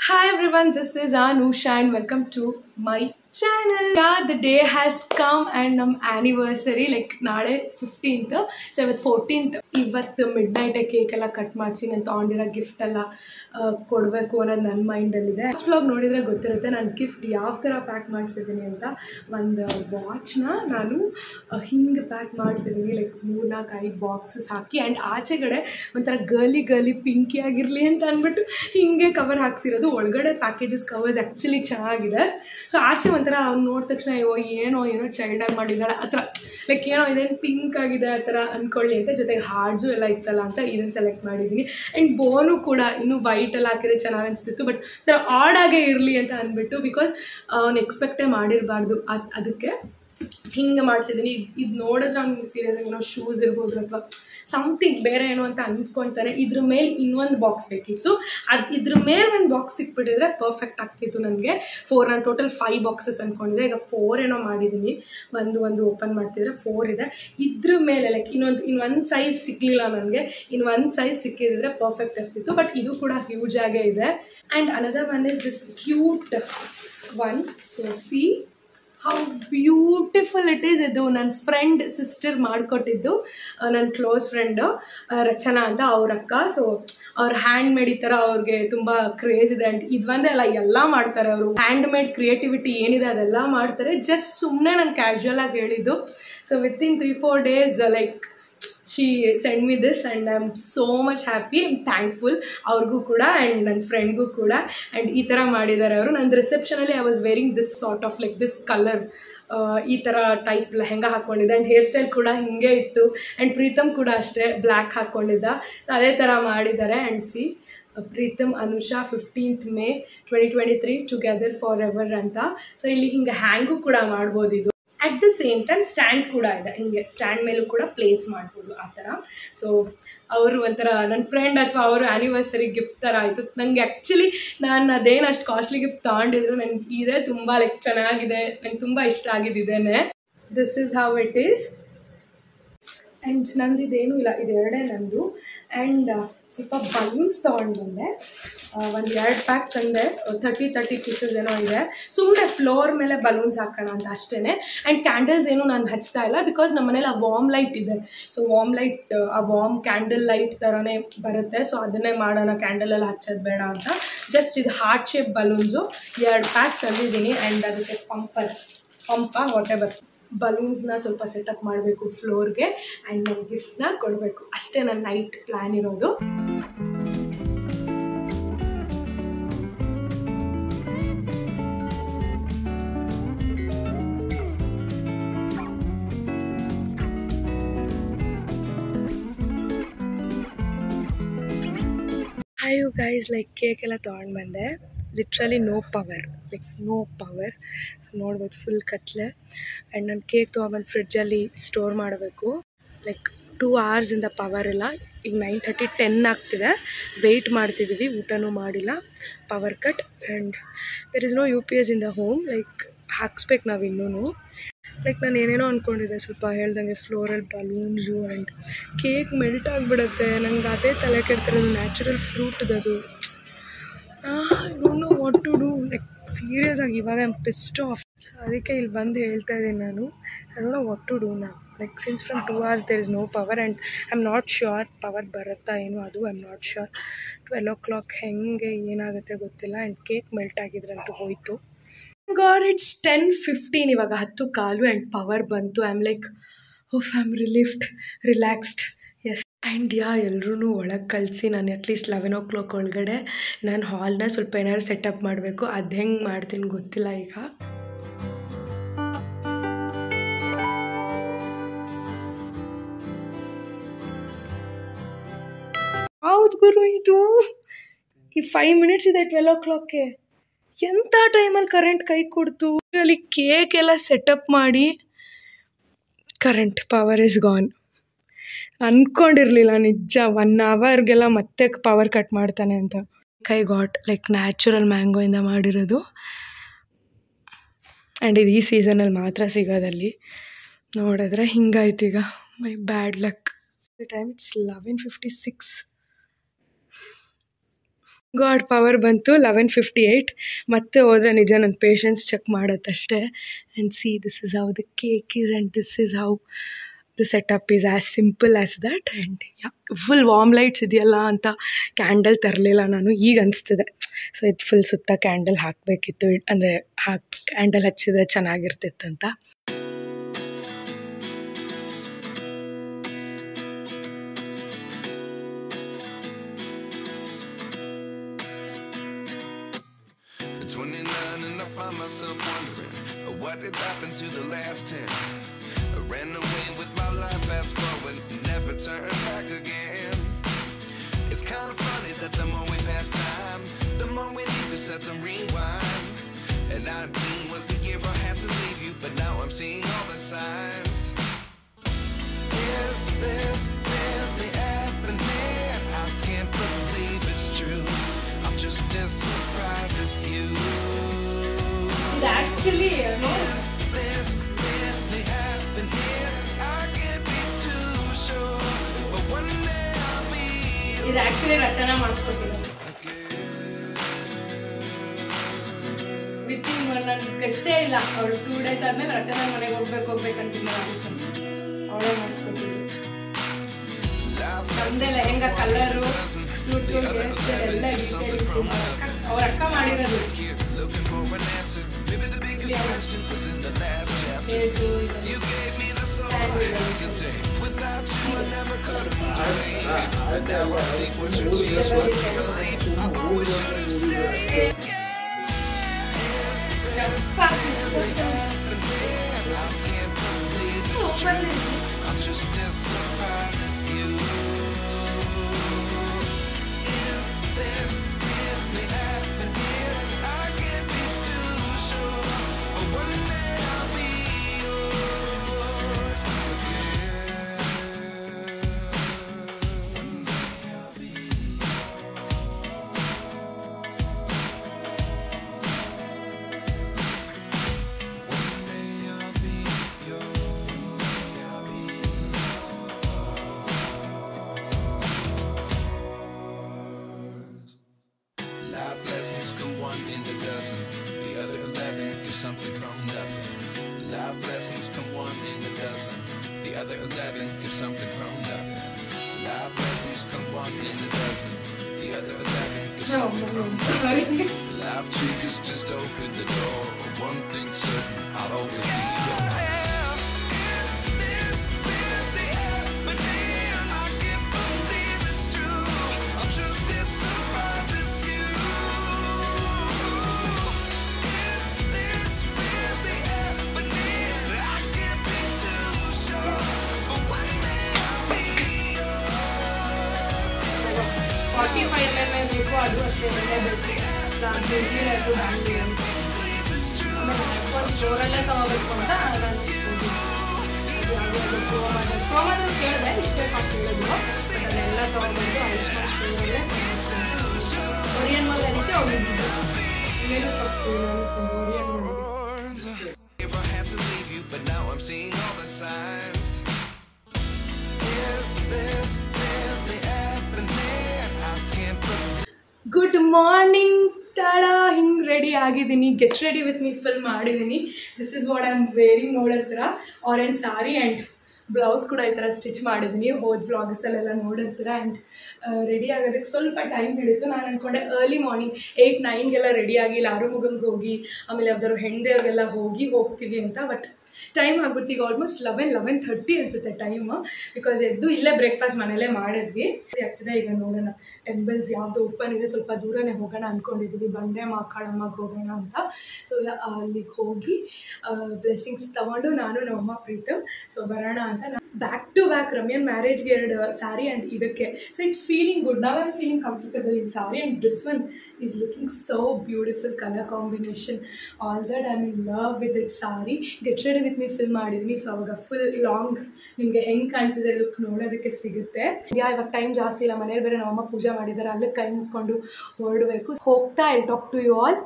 Hi everyone, this is Anusha and welcome to my channel. Yeah, the day has come and ನಮ್ಮ anniversary like ನಾಳೆ 15th, so ಇವತ್ತು 14th. ಇವತ್ತು midnight cake ಎಲ್ಲ cut ಮಾಡಿಸಿ ನಾನು ತೊಗೊಂಡಿರೋ gift ಎಲ್ಲ ಕೊಡಬೇಕು ಅನ್ನೋದು ನನ್ನ ಮೈಂಡಲ್ಲಿದೆ. ಫಸ್ಟ್ ವ್ಲಾಗ್ ನೋಡಿದರೆ ಗೊತ್ತಿರುತ್ತೆ ನಾನು ಗಿಫ್ಟ್ ಯಾವ ಥರ ಪ್ಯಾಕ್ ಮಾಡಿಸಿದ್ದೀನಿ ಅಂತ. ಒಂದು ವಾಚ್ನ ನಾನು ಹಿಂಗೆ ಪ್ಯಾಕ್ ಮಾಡಿಸಿದ್ದೀನಿ, ಲೈಕ್ 4-5 ಬಾಕ್ಸಸ್ ಹಾಕಿ ಆ್ಯಂಡ್ ಆಚೆಗಡೆ ಒಂಥರ ಗರ್ಲಿ ಪಿಂಕಿ ಆಗಿರಲಿ ಅಂತ ಅಂದ್ಬಿಟ್ಟು ಹಿಂಗೆ ಕವರ್ ಹಾಕ್ಸಿರೋದು. ಒಳಗಡೆ ಪ್ಯಾಕೇಜಸ್ ಕವರ್ಸ್ ಆ್ಯಕ್ಚುಲಿ ಚೆನ್ನಾಗಿದೆ. ಸೊ ಆಚೆ ಒಂಥರ ಅವ್ನು ನೋಡಿದ ತಕ್ಷಣ ಏನೋ ಚೈಲ್ಡಾಗಿ ಮಾಡಿದ್ದಾಳೆ ಆ ಥರ, ಲೈಕ್ ಏನೋ ಇದೇನು ಪಿಂಕ್ ಆಗಿದೆ ಆ ಥರ ಅಂದ್ಕೊಳ್ಳಿ ಅಂತ. ಜೊತೆಗೆ ಹಾರ್ಡ್ಸು ಎಲ್ಲ ಇತ್ತಲ್ಲ ಅಂತ ಇದನ್ನು ಸೆಲೆಕ್ಟ್ ಮಾಡಿದ್ದೀನಿ. ಆ್ಯಂಡ್ ಬೋನು ಕೂಡ ಇನ್ನೂ ವೈಟೆಲ್ಲ ಹಾಕಿದ್ರೆ ಚೆನ್ನಾಗಿ ಅನಿಸ್ತಿತ್ತು, ಬಟ್ ಥರ ಆಡಾಗೇ ಇರಲಿ ಅಂತ ಅಂದ್ಬಿಟ್ಟು, ಬಿಕಾಸ್ ಅವ್ನು ಎಕ್ಸ್ಪೆಕ್ಟೇ ಮಾಡಿರಬಾರ್ದು ಅದಕ್ಕೆ ಹಿಂಗೆ ಮಾಡಿಸಿದ್ದೀನಿ. ಇದು ನೋಡಿದ್ರೆ ಅವ್ನಿಗೆ ಸೀರಿಯಸ್ ಆಗಿ ಏನೋ ಶೂಸ್ ಇರ್ಬೋದು ಅಥವಾ ಸಮಥಿಂಗ್ ಬೇರೆ ಏನೋ ಅಂತ ಅಂದ್ಕೊಳ್ತಾನೆ. ಇದ್ರ ಮೇಲೆ ಇನ್ನೊಂದು ಬಾಕ್ಸ್ ಬೇಕಿತ್ತು, ಇದ್ರ ಮೇಲೆ ಒಂದು ಬಾಕ್ಸ್ ಸಿಕ್ಬಿಟ್ಟಿದ್ರೆ ಪರ್ಫೆಕ್ಟ್ ಆಗ್ತಿತ್ತು ನನಗೆ. ನಾನು ಟೋಟಲ್ 5 ಬಾಕ್ಸಸ್ ಅಂದ್ಕೊಂಡಿದ್ದೆ, ಈಗ 4 ಏನೋ ಮಾಡಿದ್ದೀನಿ. ಒಂದು ಓಪನ್ ಮಾಡ್ತಿದ್ರೆ 4 ಇದೆ. ಇದ್ರ ಮೇಲೆ ಲೈಕ್ ಇನ್ನೊಂದು ಸೈಜ್ ಸಿಕ್ಕಲಿಲ್ಲ ನನಗೆ, ಇನ್ನೊಂದು ಸೈಜ್ ಸಿಕ್ಕಿದ್ರೆ ಪರ್ಫೆಕ್ಟ್ ಆಗ್ತಿತ್ತು. ಬಟ್ ಇದು ಕೂಡ ಹ್ಯೂಜ್ ಆಗೇ ಇದೆ. And another one is this cute one. So C how beautiful it is. ಇದು ನನ್ನ ಫ್ರೆಂಡ್ ಸಿಸ್ಟರ್ ಮಾಡಿಕೊಟ್ಟಿದ್ದು, ನನ್ನ ಕ್ಲೋಸ್ ಫ್ರೆಂಡು ರಚನಾ ಅಂತ, ಅವ್ರ ಅಕ್ಕ. ಸೊ ಅವ್ರ ಹ್ಯಾಂಡ್ ಮೇಡ್ ಈ ಥರ ಅವ್ರಿಗೆ ತುಂಬ ಕ್ರೇಜ್ ಇದೆ. ಆ್ಯಂಡ್ ಇದು ಒಂದೇ ಅಲ್ಲ, ಎಲ್ಲ ಮಾಡ್ತಾರೆ ಅವರು. ಹ್ಯಾಂಡ್ ಮೇಡ್ ಕ್ರಿಯೇಟಿವಿಟಿ ಏನಿದೆ ಅದೆಲ್ಲ ಮಾಡ್ತಾರೆ. ಜಸ್ಟ್ ಸುಮ್ಮನೆ ನಾನು ಕ್ಯಾಶುವಲ್ ಆಗಿ ಹೇಳಿದ್ದು. So within 3-4 days like she sent me this and I'm so much happy. I'm thankful ಅವ್ರಿಗೂ ಕೂಡ ಆ್ಯಂಡ್ ನನ್ನ ಫ್ರೆಂಡ್ಗೂ ಕೂಡ. ಆ್ಯಂಡ್ ಈ ಥರ ಮಾಡಿದ್ದಾರೆ ಅವರು. ನನ್ನ ರಿಸೆಪ್ಷನಲ್ಲಿ I was wearing this sort of like this colour, ಈ ಥರ ಟೈಪ್ ಲೆಹೆಂಗಾ ಹಾಕ್ಕೊಂಡಿದ್ದೆ. ಆ್ಯಂಡ್ ಹೇರ್ ಸ್ಟೈಲ್ ಕೂಡ ಹಿಂಗೆ ಇತ್ತು. ಆ್ಯಂಡ್ ಪ್ರೀತಮ್ ಕೂಡ ಅಷ್ಟೇ ಬ್ಲ್ಯಾಕ್ ಹಾಕ್ಕೊಂಡಿದ್ದ. ಸೊ ಅದೇ ಥರ ಮಾಡಿದ್ದಾರೆ. And see Preetham Anusha 15th May 2023 together forever ಅಂತ. ಸೊ ಇಲ್ಲಿ ಹಿಂಗೆ ಹ್ಯಾಂಗೂ ಕೂಡ ಮಾಡ್ಬೋದು. ಇದು at the same time stand ಕೂಡ ಇದೆ, ಹಿಂಗೆ ಸ್ಟ್ಯಾಂಡ್ ಮೇಲೂ ಕೂಡ ಪ್ಲೇಸ್ ಮಾಡ್ಬೋದು ಆ ಥರ. ಸೊ ಅವರು ಒಂಥರ ನನ್ನ ಫ್ರೆಂಡ್ ಅಥವಾ ಅವರು ಆ್ಯನಿವರ್ಸರಿ ಗಿಫ್ಟ್ ಥರ ಆಯಿತು ನನಗೆ. ಆ್ಯಕ್ಚುಲಿ ನಾನು ಅದೇನು ಅಷ್ಟು ಕಾಸ್ಟ್ಲಿ ಗಿಫ್ಟ್ ತೊಗೊಂಡಿದ್ರು ನನಗೆ ಇದೇ ತುಂಬ ಲೈಕ್ ಚೆನ್ನಾಗಿದೆ, ನಂಗೆ ತುಂಬ ಇಷ್ಟ ಆಗಿದ್ದೇನೆ. This is how it is. And ನಂದಿದೇನೂ ಇಲ್ಲ, ಇದೆರಡೇ ನಂದು. ಆ್ಯಂಡ್ ಸ್ವಲ್ಪ ಬಲೂನ್ಸ್ ತೊಗೊಂಡು ಬಂದೆ, ಒಂದು 2 ಪ್ಯಾಕ್ ತಂದೆ. 30 ಪೀಸಸ್ ಏನೋ ಇದೆ. ಸುಮ್ಮನೆ ಫ್ಲೋರ್ ಮೇಲೆ ಬಲೂನ್ಸ್ ಹಾಕೋಣ ಅಂತ ಅಷ್ಟೇ. ಆ್ಯಂಡ್ ಕ್ಯಾಂಡಲ್ಸ್ ಏನು ನಾನು ಹಚ್ತಾ ಇಲ್ಲ, ಬಿಕಾಸ್ ನಮ್ಮ ಮನೇಲಿ ಆ ವಾರ್ಮ್ ಲೈಟ್ ಇದೆ. ಸೊ ವಾರ್ಮ್ ಲೈಟ್, ಆ ವಾರ್ಮ್ ಕ್ಯಾಂಡಲ್ ಲೈಟ್ ಥರನೇ ಬರುತ್ತೆ. ಸೊ ಅದನ್ನೇ ಮಾಡೋಣ, ಕ್ಯಾಂಡಲೆಲ್ಲ ಹಚ್ಚೋದು ಬೇಡ ಅಂತ. ಜಸ್ಟ್ ಇದು ಹಾರ್ಟ್ ಶೇಪ್ ಬಲೂನ್ಸು 2 ಪ್ಯಾಕ್ ತಂದಿದ್ದೀನಿ. ಆ್ಯಂಡ್ ಅದಕ್ಕೆ ಪಂಪ ವಾಟೆವರ್ ಬಲೂನ್ಸ್ನ ಸ್ವಲ್ಪ ಸೆಟಪ್ ಮಾಡಬೇಕು ಫ್ಲೋರ್ಗೆ. ಆ್ಯಂಡ್ ನನ್ನ ಗಿಫ್ಟ್ನ ಕೊಡಬೇಕು ಅಷ್ಟೇ ನನ್ನ ನೈಟ್ ಪ್ಲ್ಯಾನ್ ಇರೋದು. Hi you guys, like cake ಎಲ್ಲ ತೊಗೊಂಡು ಬಂದೆ. Literally no power. ಸೊ ನೋಡ್ಬೋದು ಫುಲ್ ಕತ್ಲೆ. ಆ್ಯಂಡ್ ನಾನು ಕೇಕ್ ತೊಗೊಂಬಂದು ಫ್ರಿಡ್ಜಲ್ಲಿ ಸ್ಟೋರ್ ಮಾಡಬೇಕು. ಲೈಕ್ 2 hours ಪವರ್ ಇಲ್ಲ. ಈಗ 9:30 10 ಆಗ್ತಿದೆ. ವೆಯ್ಟ್ ಮಾಡ್ತಿದ್ದೀವಿ, ಊಟನೂ ಮಾಡಿಲ್ಲ, power cut. And there is no UPS in the home. Like ಹಾಕ್ಸ್ಬೇಕು ನಾವು ಇನ್ನೂ. ಲೈಕ್ ನಾನು ಏನೇನೋ ಅಂದ್ಕೊಂಡಿದ್ದೆ, ಸ್ವಲ್ಪ ಹೇಳ್ದಂಗೆ floral balloons and cake melt ಆಗಿಬಿಡುತ್ತೆ. ನಂಗೆ ಅದೇ ತಲೆ ಕೆಡ್ತಿರೋದು. ನ್ಯಾಚುರಲ್ ಫ್ರೂಟ್ದದು. I don't know what to do. Like serious ಆಗಿ ಇವಾಗ I am pissed off. So ಅದಕ್ಕೆ ಇಲ್ಲಿ ಬಂದು ಹೇಳ್ತಾ ಇದ್ದೀನಿ ನಾನು, I don't know what to do ನಾವು. Like since from 2 hours there is no power. And I am not sure power ಬರುತ್ತಾ ಏನು, ಅದು I am not sure. 12 o'clock ಹೆಂಗೆ ಏನಾಗುತ್ತೆ ಗೊತ್ತಿಲ್ಲ. ಆ್ಯಂಡ್ ಕೇಕ್ ಮೆಲ್ಟ್ ಆಗಿದ್ರಂತೂ ಹೋಯಿತು. ಗಾಡ್, ಇಟ್ಸ್ 10:15 ಇವಾಗ 10:15 ಆ್ಯಂಡ್ ಪವರ್ ಬಂತು. I am like oof, I am relaxed. Yes. And ಎಲ್ಲರೂ ಒಳಗೆ ಕಳಿಸಿ ನಾನು ಅಟ್ಲೀಸ್ಟ್ 11 o'clock ಒಳಗಡೆ ನಾನು ಹಾಲ್ನ ಸ್ವಲ್ಪ ಏನಾದ್ರು ಸೆಟಪ್ ಮಾಡಬೇಕು. ಅದು ಹೆಂಗೆ ಮಾಡ್ತೀನಿ ಗೊತ್ತಿಲ್ಲ ಈಗ. ಹೌದು ಗುರು, ಇದು ಈ 5 minutes ಇದೆ 12 o'clockಗೆ. ಎಂಥ ಟೈಮಲ್ಲಿ ಕರೆಂಟ್ ಕೈ ಕೊಡ್ತು. ಅಲ್ಲಿ ಕೇಕ್ ಎಲ್ಲ ಸೆಟಪ್ ಮಾಡಿ ಕರೆಂಟ್ ಪವರ್ ಇಸ್ ಗಾನ್. ಅಂದ್ಕೊಂಡಿರಲಿಲ್ಲ ನಿಜ 1 hourಗೆಲ್ಲ ಮತ್ತೆ ಪವರ್ ಕಟ್ ಮಾಡ್ತಾನೆ ಅಂತ. ಕೈ ಗಾಟ್ ಲೈಕ್ ನ್ಯಾಚುರಲ್ ಮ್ಯಾಂಗೋಯಿಂದ ಮಾಡಿರೋದು. ಆ್ಯಂಡ್ ಇದು ಈ ಸೀಸನಲ್ಲಿ ಮಾತ್ರ ಸಿಗೋದಲ್ಲಿ. ನೋಡಿದ್ರೆ ಹಿಂಗಾಯ್ತು ಈಗ. My bad luck. Time it's 11:56. God power ಬಂತು 11:58. ಮತ್ತೆ ಹೋದರೆ ನಿಜ ನನ್ನ ಪೇಷನ್ಸ್ ಚೆಕ್ ಮಾಡುತ್ತಷ್ಟೇ. And see this is how the cake is and this is how the setup is as simple as that. And yeah full warm lights ಇದೆಯಲ್ಲ ಅಂತ candle ತರಲಿಲ್ಲ ನಾನು, ಈಗ ಅನಿಸ್ತಿದೆ. ಸೊ ಇದು ಫುಲ್ ಸುತ್ತ ಕ್ಯಾಂಡಲ್ ಹಾಕಬೇಕಿತ್ತು, ಅಂದರೆ ಕ್ಯಾಂಡಲ್ ಹಚ್ಚಿದ್ರೆ ಚೆನ್ನಾಗಿರ್ತಿತ್ತು ಅಂತ. Myself wondering what did happen to the last 10. I ran away with my life, fast forward, never turn back again. It's kind of funny that the more we pass time, the more we need to set them rewind. And 19 was the year I had to leave you, but now I'm seeing all the signs. Is this really happening? I can't believe it's true. I'm just as surprised as you. Actually, no. This really happening. I can't be too sure, but one day I'll be. It's actually Rachana ಮಾಡಿಸ್ಕೊಟ್ಟಿದ್ದು. Within ನಾನು ಗಟ್ಟೇ ಇಲ್ಲ, ಅವಳು 2 days ಆದ್ಮೇಲೆ ರಚನಾ ಮನೆಗೆ ಹೋಗ್ಬೇಕಂತಿಲ್ಲ, ಅವಳೇ ಮಾಡಿಸ್ಕೊಟ್ಟಿದ್ದು. ನಮ್ಮದೇ lehenga colour ಎಲ್ಲ ಅವ್ರ ಅಕ್ಕ ಮಾಡಿರೋದು. You gave me the soul today. Without you I never could have believed. But now I see what you choose. I always should have stayed. I can't believe it's true. I'm just as surprised as you. Is this really happening? I can't be too sure, but one day I'll be yours again. One day I'll be life lessons come one in a dozen. The other 11 give something from nothing. Life lessons come one in a dozen. The other 11 give something from nothing. Life lessons come one in a dozen. The other 11 give something from nothing. Life triggers just open the door. One thing's certain, I'll always be yours. ಬೇಕು ಅದು ಅಷ್ಟೇ ಬೇಕು. ಫ್ಲೋರಲ್ಲೇ ತಗೋಬೇಕು ಅಂತ ನಾನು ಸೋಮವಾರ ಕೇಳಿದೆ, ಇಷ್ಟೇ ಕಾಸ್ಟ್ ಕೇಳಿದ್ರು. ಬಟ್ ಅದೆಲ್ಲ ತೊಗೊಂಡ್ಬಂದು ಕೊರಿಯನ್ ಮಾಲ್ ಅದಕ್ಕೆ ಹೋಗಿದ್ದು. ಏನು ತಪ್ಪು ಕೊರಿಯನ್ ಗುಡ್ ಮಾರ್ನಿಂಗ್ ಟಾಡಾ. ಹಿಂಗೆ ರೆಡಿ ಆಗಿದ್ದೀನಿ, get ready with me fill ಮಾಡಿದ್ದೀನಿ. This is what I am wearing. ನೋಡಿರ್ತೀರ ಆರೆಂಜ್ ಸಾರಿ ಆ್ಯಂಡ್ ಬ್ಲೌಸ್ ಕೂಡ ಈ ಥರ ಸ್ಟಿಚ್ ಮಾಡಿದ್ದೀನಿ, ಹೋದ ವ್ಲಾಗ್ಸಲ್ಲೆಲ್ಲ ನೋಡಿರ್ತೀರ. ಆ್ಯಂಡ್ ರೆಡಿ ಆಗೋದಕ್ಕೆ ಸ್ವಲ್ಪ ಟೈಮ್ ಹಿಡಿತು. ನಾನು ಅಂದ್ಕೊಂಡೆ ಅರ್ಲಿ ಮಾರ್ನಿಂಗ್ 8-9ಗೆಲ್ಲ ರೆಡಿಯಾಗಿ ಲಾರುಮುಗಮ್ಗೆ ಹೋಗಿ ಆಮೇಲೆ ಯಾವ್ದಾದ್ರು ಹೆಣ್ದೇವ್ರಿಗೆಲ್ಲ ಹೋಗ್ತೀವಿ ಅಂತ. ಬಟ್ ಟೈಮ್ ಆಗ್ಬಿಡ್ತು, ಈಗ ಆಲ್ಮೋಸ್ಟ್ 11:30 ಅನಿಸುತ್ತೆ ಟೈಮು. ಬಿಕಾಸ್ ಎದ್ದು ಇಲ್ಲೇ ಬ್ರೇಕ್ಫಾಸ್ಟ್ ಮನೇಲೇ ಮಾಡಿದ್ವಿ. ಆಗ್ತದೆ ಈಗ ನೋಡೋಣ ಟೆಂಪಲ್ಸ್ ಯಾವುದು ಓಪನ್ ಇದೆ, ಸ್ವಲ್ಪ ದೂರನೇ ಹೋಗೋಣ ಅಂದ್ಕೊಂಡಿದ್ದೀವಿ, ಬಂಡೆ ಮಾಕಾಳಮ್ಮಗೆ ಹೋಗೋಣ ಅಂತ. ಸೊ ಅಲ್ಲಿಗೆ ಹೋಗಿ ಬ್ಲೆಸ್ಸಿಂಗ್ಸ್ ತೊಗೊಂಡು ನಾನು ನಮ್ಮಮ್ಮ ಪ್ರೀತಮ್ ಸೊ ಬರೋಣ ಅಂತ. ಬ್ಯಾಕ್ ಟು ಬ್ಯಾಕ್ ರಮ್ಯನ್ ಮ್ಯಾರೇಜ್ಗೆ 2 ಸ್ಯಾರಿ ಆ್ಯಂಡ್ ಇದಕ್ಕೆ. So it's feeling good. ನಾವ್ am feeling comfortable in sari and this one is looking so beautiful colour combination. All that I am in love with it sari. Get ready with me fill ಮಾಡಿದ್ದೀನಿ. So ಅವಾಗ full long ನಿಮಗೆ ಹೆಂಗೆ ಕಾಣ್ತಿದೆ look ನೋಡೋದಕ್ಕೆ ಸಿಗುತ್ತೆ. ಇವಾಗ time ಜಾಸ್ತಿ ಇಲ್ಲ, ಮನೇಲಿ ಬೇರೆ ನಮ್ಮಮ್ಮ ಪೂಜೆ ಮಾಡಿದ್ದಾರೆ, ಅಲ್ಲಿ ಕೈ ಮುಕ್ಕೊಂಡು ಹೊರಡಬೇಕು. ಹೋಗ್ತಾ I talk to you all.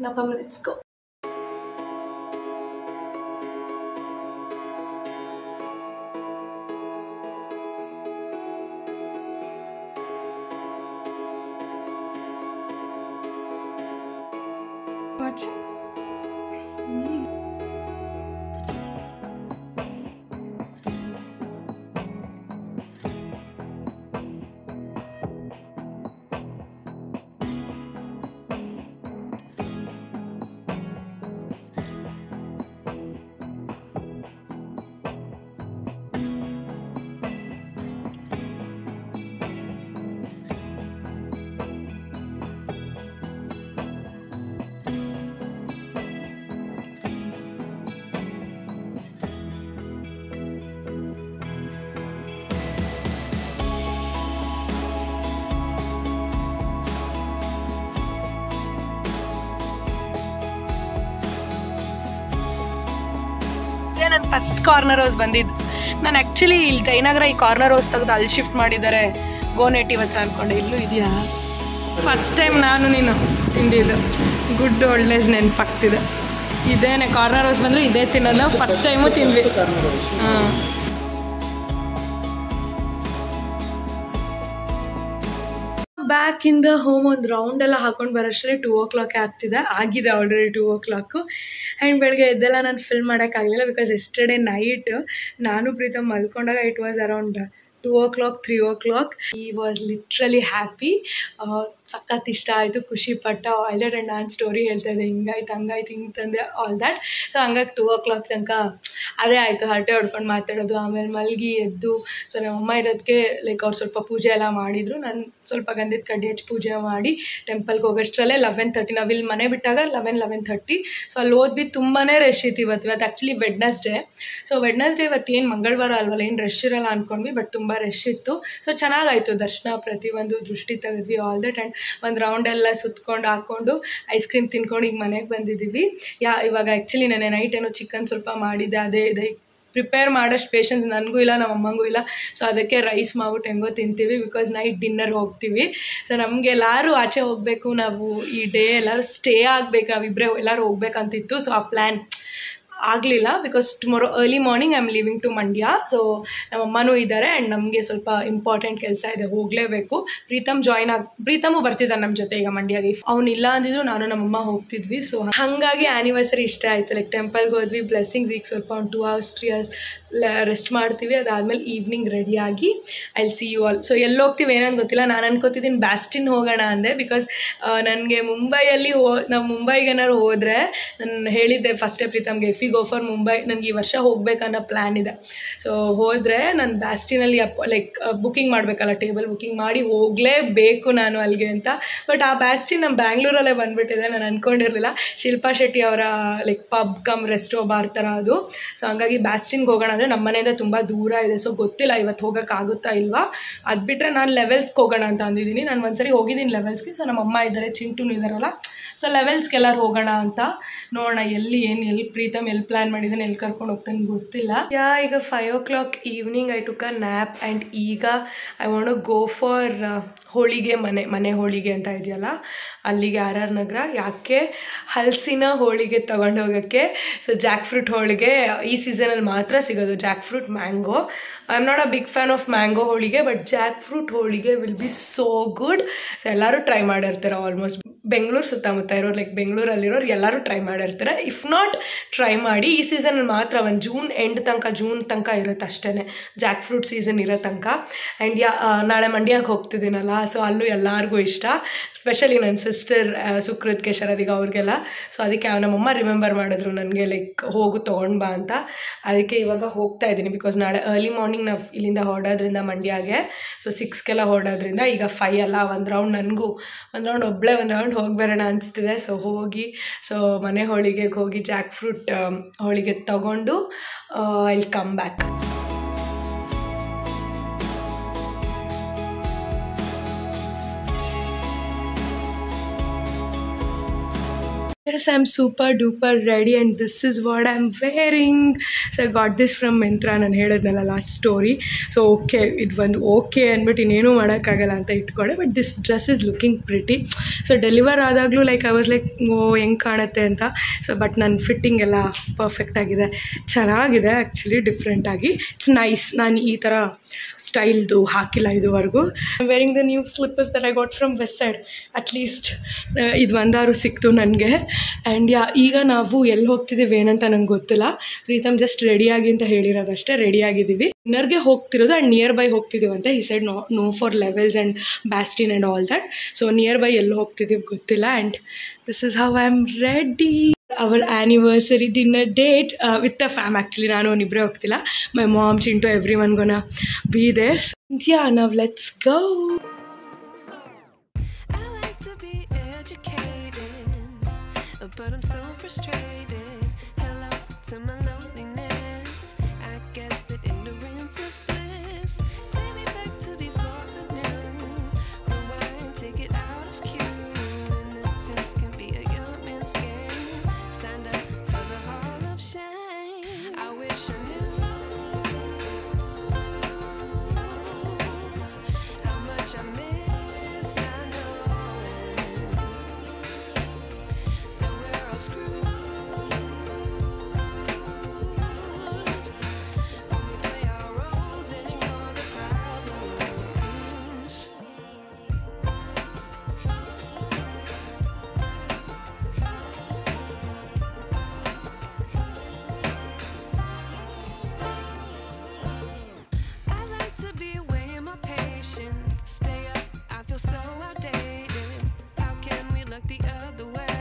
ನಾ ಕಮ್ ಲೆಟ್ಸ್ ಗೋ. ಮಚ್. ನಾನು ಫಸ್ಟ್ ಕಾರ್ನರ್ ಹೌಸ್ ಬಂದಿದ್ದು. ನಾನು ಆ್ಯಕ್ಚುಲಿ ಇಲ್ಲಿ ಜಯನಗರ ಈ ಕಾರ್ನರ್ ಹೌಸ್ ತೆಗೆದು ಅಲ್ಲಿ ಶಿಫ್ಟ್ ಮಾಡಿದ್ದಾರೆ ಗೋನೇಟಿವ್ ಹತ್ರ ಅಂದ್ಕೊಂಡೆ. ಇಲ್ಲೂ ಇದೆಯಾ? ಫಸ್ಟ್ ಟೈಮ್ ನಾನು ನೀನು ತಿಂದಿದ್ದು ಗುಡ್ ಓಲ್ಡ್ನೆಸ್ ನೆನಪಾಗ್ತಿದೆ. ಇದೇನೆ ಕಾರ್ನರ್ ಹೌಸ್ ಬಂದರೆ ಇದೇ ತಿನ್ನೋದು. ಫಸ್ಟ್ ಟೈಮು ತಿಂದ್ವಿ. ಹಾಂ, ಬ್ಯಾಕ್ ಇನ್ ದ ಹೋಮ್. ಒಂದು ರೌಂಡ್ ಎಲ್ಲ ಹಾಕೊಂಡು ಬರೋಷ್ಟರಲ್ಲಿ 2 o'clock ಆಗಿದೆ ಆಲ್ರೆಡಿ 2 o'clock. ಆ್ಯಂಡ್ ಬೆಳಗ್ಗೆ ಎದ್ದೆಲ್ಲ ನಾನು ಫಿಲ್ಮ್ ಮಾಡೋಕ್ಕಾಗಲಿಲ್ಲ ಬಿಕಾಸ್ ಎಸ್ಟರ್ಡೇ ನೈಟ್ ನಾನು ಪ್ರೀತಮ್ ಮಲ್ಕೊಂಡಾಗ it was around 2 o'clock 3 o'clock. ಈ ವಾಸ್ ಲಿಟ್ರಲಿ ಹ್ಯಾಪಿ. ಸಖತ್ ಇಷ್ಟ ಆಯಿತು, ಖುಷಿ ಪಟ್ಟ. All that. ಆ್ಯಂಡ್ ನಾನು ಸ್ಟೋರಿ ಹೇಳ್ತಾ ಇದ್ದೆ, ಹಿಂಗಾಯ್ತು ಹಂಗಾಯ್ತು ಹಿಂಗೆ ತಂದೆ ಆಲ್ ದ್ಯಾಟ್. ಸೊ ಹಂಗಾಗಿ 2 o'clock ತನಕ ಅದೇ ಆಯಿತು, ಹರಟೆ ಹೊಡ್ಕೊಂಡು ಮಾತಾಡೋದು. ಆಮೇಲೆ ಮಲಗಿ ಎದ್ದು ಸೊ ನಮ್ಮಮ್ಮ ಇರೋದಕ್ಕೆ ಲೈಕ್ ಅವ್ರು ಸ್ವಲ್ಪ ಪೂಜೆ ಎಲ್ಲ ಮಾಡಿದರು. ನಾನು ಸ್ವಲ್ಪ ಗಂಧದ ಕಡ್ಡಿ ಹಚ್ಚಿ ಪೂಜೆ ಮಾಡಿ ಟೆಂಪಲ್ಗೆ ಹೋಗೋಷ್ಟರಲ್ಲೇ 11:30. ನಾವು ಇಲ್ಲಿ ಮನೆ ಬಿಟ್ಟಾಗ 11:30. ಸೊ ಅಲ್ಲಿ ಹೋದ್ವಿ. ತುಂಬಾ ರಶ್ ಇತ್ತು ಇವತ್ತು ಆ್ಯಕ್ಚುಲಿ ವೆಡ್ನೆಸ್ಡೇ. ಸೊ ವೆಡ್ನೆಸ್ಡೇ ಇವತ್ತು ಏನು ಮಂಗಳವಾರ ಅಲ್ವಲ್ಲ, ಏನು ರಶ್ ಇರಲ್ಲ ಅಂದ್ಕೊಂಡ್ವಿ. ಬಟ್ ತುಂಬ ರಶ್ ಇತ್ತು. ಸೊ ಚೆನ್ನಾಗಾಯಿತು ದರ್ಶನ, ಪ್ರತಿಯೊಂದು ದೃಷ್ಟಿ ತೆಗೆದ್ವಿ ಆಲ್ ದಟ್. ಆ್ಯಂಡ್ ಒಂದು ರೌಂಡೆಲ್ಲ ಸುತ್ಕೊಂಡು ಹಾಕ್ಕೊಂಡು ಐಸ್ ಕ್ರೀಮ್ ತಿನ್ಕೊಂಡು ಈಗ ಮನೆಗೆ ಬಂದಿದ್ದೀವಿ. ಇವಾಗ ಆ್ಯಕ್ಚುಲಿ ನೆನ್ನೆ ನೈಟ್ ಏನೋ ಚಿಕನ್ ಸ್ವಲ್ಪ ಮಾಡಿದ್ದೆ. ಅದೇ ಪ್ರಿಪೇರ್ ಮಾಡೋಷ್ಟು ಪೇಷನ್ಸ್ ನನಗೂ ಇಲ್ಲ, ನಮ್ಮ ಅಮ್ಮಂಗೂ ಇಲ್ಲ. ಸೊ ಅದಕ್ಕೆ ರೈಸ್ ಮಾಡ್ಬಿಟ್ಟು ಹೆಂಗೋ ತಿಂತೀವಿ ಬಿಕಾಸ್ ನೈಟ್ ಡಿನ್ನರ್ ಹೋಗ್ತೀವಿ. ಸೊ ನಮಗೆ ಎಲ್ಲರೂ ಆಚೆ ಹೋಗಬೇಕು, ನಾವು ಈ ಡೇ ಎಲ್ಲರೂ ಸ್ಟೇ ಆಗಬೇಕು, ನಾವಿಬ್ಬರೇ ಎಲ್ಲರೂ ಹೋಗ್ಬೇಕಂತಿತ್ತು. ಸೊ ಆ ಪ್ಲ್ಯಾನ್ ಆಗಲಿಲ್ಲ because tomorrow early morning I am leaving to Mandya. So ನಮ್ಮಮ್ಮನೂ ಇದ್ದಾರೆ ಆ್ಯಂಡ್ ನಮಗೆ ಸ್ವಲ್ಪ ಇಂಪಾರ್ಟೆಂಟ್ ಕೆಲಸ ಇದೆ, ಹೋಗಲೇಬೇಕು. ಪ್ರೀತಮು ಬರ್ತಿದ್ದಾನೆ ನಮ್ಮ ಜೊತೆ ಈಗ ಮಂಡ್ಯಗೆ. ಅವನಿಲ್ಲ ಅಂದಿದ್ರು ನಾನು ನಮ್ಮಮ್ಮ ಹೋಗ್ತಿದ್ವಿ. ಸೊ ಹಾಗಾಗಿ ಆ್ಯನಿವರ್ಸರಿ ಇಷ್ಟ ಆಯಿತು. ಲೈಕ್ ಟೆಂಪಲ್ಗೆ ಹೋದ್ವಿ, ಬ್ಲೆಸ್ಸಿಂಗ್ಸ್. ಈಗ ಸ್ವಲ್ಪ ಒಂದು 2 hours 3 hours ರೆಸ್ಟ್ ಮಾಡ್ತೀವಿ. ಅದಾದಮೇಲೆ ಈವ್ನಿಂಗ್ ರೆಡಿಯಾಗಿ I see you all. So ಎಲ್ಲಿ ಹೋಗ್ತೀವಿ ಏನಂತ ಗೊತ್ತಿಲ್ಲ. ನಾನು ಅನ್ಕೋತಿದ್ದೀನಿ ಬ್ಯಾಸ್ಟಿನ್ ಹೋಗೋಣ ಅಂದೆ ಬಿಕಾಸ್ ನನಗೆ ಮುಂಬೈಯಲ್ಲಿ ನಾವು ಮುಂಬೈಗೆ ಏನಾದ್ರು ಹೋದರೆ, ನಾನು ಹೇಳಿದ್ದೆ ಫಸ್ಟೇ ಪ್ರೀತಮ್ಗೆ, if you go for Mumbai ನನಗೆ ಈ ವರ್ಷ ಹೋಗ್ಬೇಕನ್ನೋ ಪ್ಲ್ಯಾನ್ ಇದೆ. ಸೊ ಹೋದರೆ ನಾನು ಬ್ಯಾಸ್ಟಿನಲ್ಲಿ ಲೈಕ್ ಬುಕ್ಕಿಂಗ್ ಮಾಡಬೇಕಲ್ಲ, ಟೇಬಲ್ ಬುಕ್ಕಿಂಗ್ ಮಾಡಿ ಹೋಗಲೇಬೇಕು ನಾನು ಅಲ್ಲಿಗೆ ಅಂತ. ಬಟ್ ಆ ಬ್ಯಾಸ್ಟಿನ್ ನಮ್ಮ ಬ್ಯಾಂಗ್ಳೂರಲ್ಲೇ ಬಂದುಬಿಟ್ಟಿದೆ. ನಾನು ಅಂದ್ಕೊಂಡಿರಲಿಲ್ಲ. ಶಿಲ್ಪಾ ಶೆಟ್ಟಿ ಅವರ like pub come resto bar ಥರ ಅದು. ಸೊ ಹಂಗಾಗಿ ಬ್ಯಾಸ್ಟಿನ್ಗೆ ಹೋಗೋಣ ಅಂದರೆ ನಮ್ಮ ಮನೆಯಿಂದ ತುಂಬ ದೂರ ಇದೆ. ಸೊ ಗೊತ್ತಿಲ್ಲ ಇವತ್ತು ಹೋಗೋಕ್ಕಾಗುತ್ತಾ ಇಲ್ವಾ. ಅದು ಬಿಟ್ಟರೆ ನಾನು ಲೆವೆಲ್ಸ್ಗೆ ಹೋಗೋಣ ಅಂತ ಅಂದಿದ್ದೀನಿ. ನಾನು ಒಂದ್ಸರಿ ಹೋಗಿದ್ದೀನಿ ಲೆವೆಲ್ಸ್ಗೆ. ಸೊ ನಮ್ಮ ಅಮ್ಮ ಇದ್ದಾರೆ, ಚಿಂಟೂನು ಇದ್ದಾರಲ್ಲ. ಸೊ ಲೆವೆಲ್ಸ್ಗೆಲ್ಲರೂ ಹೋಗೋಣ ಅಂತ ನೋಡೋಣ. ಎಲ್ಲಿ ಪ್ರೀತಮ್ ಎಲ್ಲಿ ಪ್ಲ್ಯಾನ್ ಮಾಡಿದ್ದಾನೆ, ಎಲ್ಲಿ ಕರ್ಕೊಂಡು ಹೋಗ್ತಾನೆ ಗೊತ್ತಿಲ್ಲ. ಈಗ 5 o'clock evening I took a nap. And ಈಗ I want to go for ಹೋಳಿಗೆ ಮನೆ ಹೋಳಿಗೆ ಅಂತ ಇದೆಯಲ್ಲ ಅಲ್ಲಿಗೆ, RR ನಗರ. ಯಾಕೆ? ಹಲಸಿನ ಹೋಳಿಗೆ ತೊಗೊಂಡು ಹೋಗೋಕ್ಕೆ. ಸೊ ಜಾಕ್ ಫ್ರೂಟ್ ಹೋಳಿಗೆ ಈ ಸೀಸನಲ್ಲಿ ಮಾತ್ರ ಸಿಗೋದು, jackfruit mango. I am not a big fan of mango holige, but jackfruit holige will be so good. So ಎಲ್ಲರೂ ಟ್ರೈ ಮಾಡಿರ್ತಾರೆ ಆಲ್ಮೋಸ್ಟ್. ಬೆಂಗಳೂರು ಸುತ್ತಮುತ್ತ ಇರೋರು, ಲೈಕ್ ಬೆಂಗಳೂರಲ್ಲಿರೋರು ಎಲ್ಲರೂ ಟ್ರೈ ಮಾಡಿರ್ತಾರೆ. ಇಫ್ ನಾಟ್ ಟ್ರೈ ಮಾಡಿ. ಈ ಸೀಸನಲ್ಲಿ ಮಾತ್ರ ಒಂದು ಜೂನ್ ತನಕ ಇರುತ್ತೆ ಅಷ್ಟೇ, ಜಾಕ್ ಫ್ರೂಟ್ ಸೀಸನ್ ಇರೋ ತನಕ. ಆ್ಯಂಡ್ ನಾಳೆ ಮಂಡ್ಯಕ್ಕೆ ಹೋಗ್ತಿದ್ದೀನಲ್ಲ, ಸೊ ಅಲ್ಲೂ ಎಲ್ಲರಿಗೂ ಇಷ್ಟ. ಸ್ಪೆಷಲಿ ನನ್ನ ಸಿಸ್ಟರ್ ಸುಕೃತ್ಗೆ, ಶರದಿಗೆ, ಅವ್ರಿಗೆಲ್ಲ. ಸೊ ಅದಕ್ಕೆ ನಮ್ಮಮ್ಮ ರಿಮೆಂಬರ್ ಮಾಡಿದ್ರು ನನಗೆ, ಲೈಕ್ ಹೋಗು ತೊಗೊಂಡು ಬಾ ಅಂತ. ಅದಕ್ಕೆ ಇವಾಗ ಹೋಗ್ತಾ ಇದ್ದೀನಿ ಬಿಕಾಸ್ ನಾಳೆ ಅರ್ಲಿ ಮಾರ್ನಿಂಗ್ ನಾವು ಇಲ್ಲಿಂದ ಹೊರಡೋದ್ರಿಂದ ಮಂಡ್ಯಗೆ. ಸೊ 6 ಹೊರಡೋದ್ರಿಂದ ಈಗ 5 ಅಲ್ಲ, ಒಂದು ರೌಂಡ್ ಒಂದು ರೌಂಡ್ ಹೋಗಿಬರೋಣ ಅನಿಸ್ತಿದೆ. ಸೊ ಹೋಗಿ ಮನೆ ಹೋಳಿಗೆಗೆ ಹೋಗಿ ಜಾಕ್ ಫ್ರೂಟ್ ಹೋಳಿಗೆ ತೊಗೊಂಡು I will come back. Yes, I'm super duper ready and this is what I'm wearing. So I got this from Myntra. ನಾನು ಹೇಳಿದ್ನಲ್ಲ ಲಾಸ್ಟ್ ಸ್ಟೋರಿ. ಸೊ ಇದು ಒಂದು ಅಂದ್ಬಿಟ್ಟು ಇನ್ನೇನು ಮಾಡೋಕ್ಕಾಗಲ್ಲ ಅಂತ ಇಟ್ಕೊಂಡೆ. But this dress is looking pretty. So deliver ಆದಾಗಲೂ ಲೈಕ್ ಐ ವಾಸ್ ಲೈಕ್ ಹೆಂಗೆ ಕಾಣುತ್ತೆ ಅಂತ. ಸೊ ಬಟ್ ನನ್ನ ಫಿಟ್ಟಿಂಗ್ ಎಲ್ಲ ಪರ್ಫೆಕ್ಟ್ ಆಗಿದೆ, ಚೆನ್ನಾಗಿದೆ ಆ್ಯಕ್ಚುಲಿ, ಡಿಫ್ರೆಂಟಾಗಿ. It's nice. ನಾನು ಈ ಥರ ಸ್ಟೈಲ್ದು ಹಾಕಿಲ್ಲ ಇದುವರೆಗೂ. I wearing the new slippers that I got from Westside. At least ಇದು ಒಂದಾರು ಸಿಕ್ತು ನನಗೆ. ಆ್ಯಂಡ್ ಈಗ ನಾವು ಎಲ್ಲಿ ಹೋಗ್ತಿದ್ದೀವಿ ಏನಂತ ನಂಗೆ ಗೊತ್ತಿಲ್ಲ. ಪ್ರೀತಮ್ ಜಸ್ಟ್ ರೆಡಿಯಾಗಿ ಅಂತ ಹೇಳಿರೋದಷ್ಟೇ, ರೆಡಿಯಾಗಿದ್ದೀವಿ. ಡಿನ್ನರ್ಗೆ ಹೋಗ್ತಿರೋದು ಆ್ಯಂಡ್ ನಿಯರ್ ಬೈ ಹೋಗ್ತಿದ್ದೀವಂತೆ. ಈ side no for Levels and Bastian and all that. So near by ಎಲ್ಲಿ ಹೋಗ್ತಿದ್ದೀವಿ ಗೊತ್ತಿಲ್ಲ. And this is how I am ready. Our anniversary dinner date with the fam. Actually ನಾನು ಅವನಿಬ್ಬರೇ ಹೋಗ್ತಿಲ್ಲ. My mom, Chintu, everyone gonna be there. Yeah, now let's go. But I'm so frustrated. Hello to my loneliness. I guess that ignorance is bliss. Take me back to before the new. Rewind, take it out of cue. Innocence can be a young man's game. Signed up for the hall of shame. I wish I knew how much I miss not knowing that we're all screwed when we play our roles and ignore the problems. I like to be away in my patience. Stay up, I feel so outdated. How can we look the other way?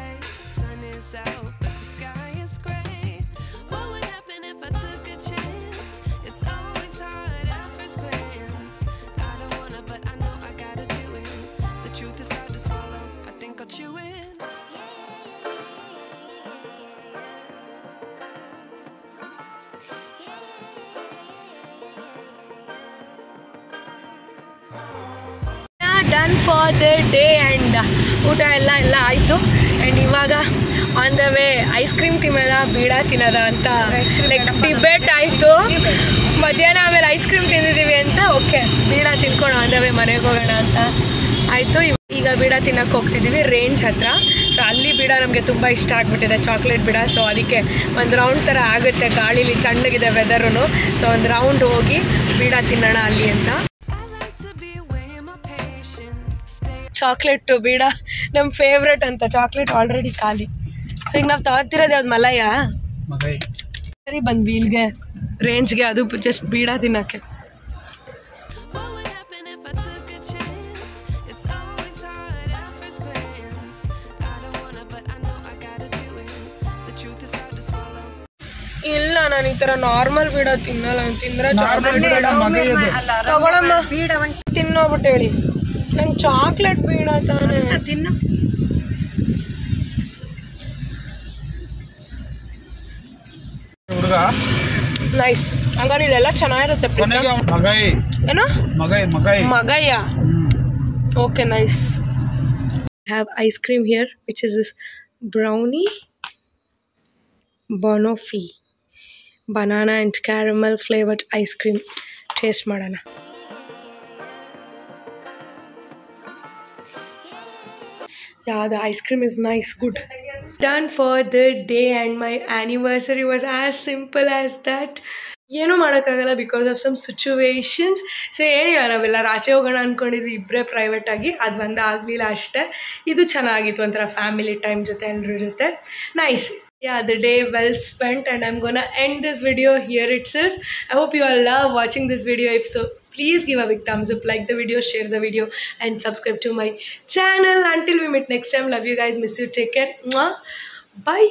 Sun is out, but the sky is gray. What would happen if I took a chance? It's always hard at first glance. I don't wanna, but I know I gotta do it. The truth is hard to swallow, I think I'll chew it. Done for the day. And ಊಟ ಎಲ್ಲ ಆಯಿತು. And ಇವಾಗ on the way ice cream ತಿನ್ನೋದ ಬೀಡ ತಿನ್ನೋದ ಅಂತ like debate ಆಯಿತು. ಮಧ್ಯಾಹ್ನ ಆಮೇಲೆ ಐಸ್ ಕ್ರೀಮ್ ತಿಂದಿದ್ದೀವಿ ಅಂತ ಓಕೆ ಬೀಡ ತಿನ್ಕೊಂಡು ಆನ್ ದ ವೇ ಮನೆಗೆ ಹೋಗೋಣ ಅಂತ ಆಯಿತು. ಈಗ ಬೀಡ ತಿನ್ನೋಕ್ಕೆ ಹೋಗ್ತಿದ್ದೀವಿ ರೇಂಜ್ ಹತ್ರ. ಸೊ ಅಲ್ಲಿ ಬೀಡ ನಮಗೆ ತುಂಬ ಇಷ್ಟ ಆಗಿಬಿಟ್ಟಿದೆ, ಚಾಕ್ಲೇಟ್ ಬೀಡ. ಸೊ ಅದಕ್ಕೆ ಒಂದು ರೌಂಡ್ ಥರ ಆಗುತ್ತೆ, ಗಾಳೀಲಿ ತಣ್ಣಗಿದೆ ವೆದರೂ. ಸೊ ಒಂದು ರೌಂಡ್ ಹೋಗಿ ಬೀಡ ತಿನ್ನೋಣ ಅಲ್ಲಿ ಅಂತ. ಚಾಕ್ಲೇಟು ಬೀಡ ನಮ್ಮ ಫೇವ್ರೆಟ್ ಅಂತ. ಚಾಕ್ಲೇಟ್ ಆಲ್ರೆಡಿ ಖಾಲಿ. ಸೊ ಈಗ ನಾವು ತಗೋತಿರೋದು ಯಾವ್ದು ಮಲಯ ಸರಿ ಬಂದ್ವಿ ಇಲ್ಲಿಗೆ ರೇಂಜ್ಗೆ, ಅದು ಜಸ್ಟ್ ಬೀಡ ತಿನ್ನೋಕ್ಕೆ. ಇಲ್ಲ ನಾನು ಈ ಥರ ನಾರ್ಮಲ್ ಬೀಡ ತಿನ್ನಲ್ಲ. ತಿಂದ್ರೆ ತಗೊಳಮ್ಮ ತಿನ್ನೋಬಿಟ್ಟು ಹೇಳಿ. ನಂಗೆ ಚಾಕ್ಲೇಟ್ ಬೀಡ ತಾನೇ ತಿನ್ನು. ನೈಸ್. ಹಂಗಾರೆ ಇಲ್ಲೆಲ್ಲ ಚೆನ್ನಾಗಿರುತ್ತೆ. ಏನೋ ಮಗಯ್ಯ. Okay nice. Have ice cream here which is this brownie banoffee banana and caramel flavored ice cream. Taste ಮಾಡೋಣ. Yeah, the ice cream is nice, good. Done for the day and my anniversary was as simple as that. ಏನೂ ಮಾಡೋಕ್ಕಾಗಲ್ಲ because of some situations. So ಏನಿಲ್ಲ, ನಾವೆಲ್ಲ ಆಚೆ ಹೋಗೋಣ ಅಂದ್ಕೊಂಡಿದ್ವಿ ಇಬ್ಬರೇ ಪ್ರೈವೇಟಾಗಿ, ಅದು ಒಂದು ಆಗಲಿಲ್ಲ ಅಷ್ಟೇ. ಇದು ಚೆನ್ನಾಗಿತ್ತು, ಒಂಥರ ಫ್ಯಾಮಿಲಿ ಟೈಮ್ ಜೊತೆ ಎಲ್ಲರ ಜೊತೆ. Nice. Yeah, the day well spent, and I'm gonna end this video here itself. I hope you all love watching this video. If so, please give a big thumbs up, like the video, share the video, and subscribe to my channel. Until we meet next time, love you guys, miss you, take care. Mwah. Bye.